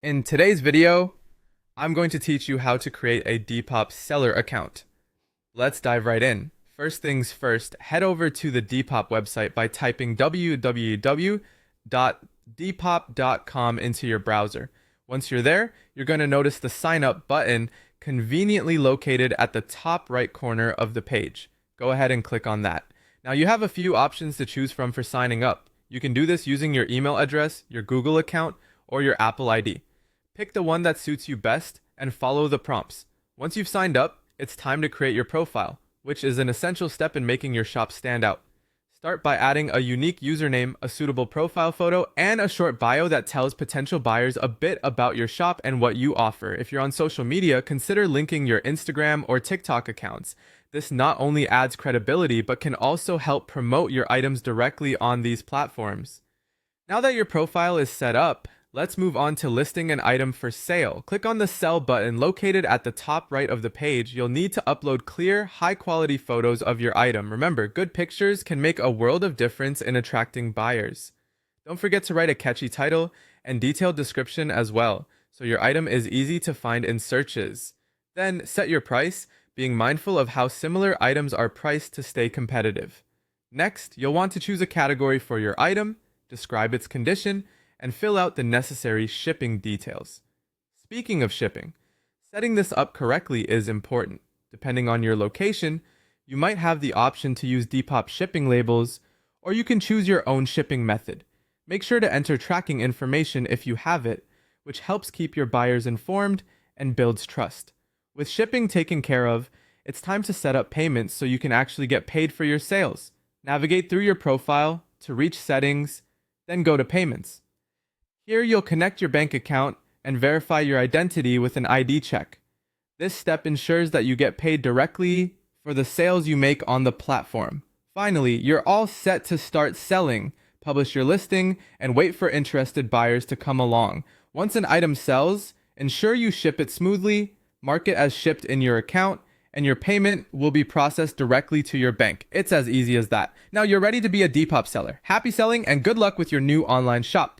In today's video, I'm going to teach you how to create a Depop Seller Account. Let's dive right in. First things first, head over to the Depop website by typing www.depop.com into your browser. Once you're there, you're going to notice the sign up button conveniently located at the top right corner of the page. Go ahead and click on that. Now you have a few options to choose from for signing up. You can do this using your email address, your Google account, or your Apple ID. Pick the one that suits you best and follow the prompts. Once you've signed up, it's time to create your profile, which is an essential step in making your shop stand out. Start by adding a unique username, a suitable profile photo, and a short bio that tells potential buyers a bit about your shop and what you offer. If you're on social media, consider linking your Instagram or TikTok accounts. This not only adds credibility, but can also help promote your items directly on these platforms. Now that your profile is set up, let's move on to listing an item for sale. Click on the Sell button located at the top right of the page. You'll need to upload clear, high-quality photos of your item. Remember, good pictures can make a world of difference in attracting buyers. Don't forget to write a catchy title and detailed description as well, so your item is easy to find in searches. Then, set your price, being mindful of how similar items are priced to stay competitive. Next, you'll want to choose a category for your item, describe its condition, and fill out the necessary shipping details. Speaking of shipping, setting this up correctly is important. Depending on your location, you might have the option to use Depop shipping labels, or you can choose your own shipping method. Make sure to enter tracking information if you have it, which helps keep your buyers informed and builds trust. With shipping taken care of, it's time to set up payments so you can actually get paid for your sales. Navigate through your profile to reach settings, then go to payments. Here you'll connect your bank account and verify your identity with an ID check. This step ensures that you get paid directly for the sales you make on the platform. Finally, you're all set to start selling. Publish your listing and wait for interested buyers to come along. Once an item sells, ensure you ship it smoothly, mark it as shipped in your account, and your payment will be processed directly to your bank. It's as easy as that. Now you're ready to be a Depop seller. Happy selling and good luck with your new online shop.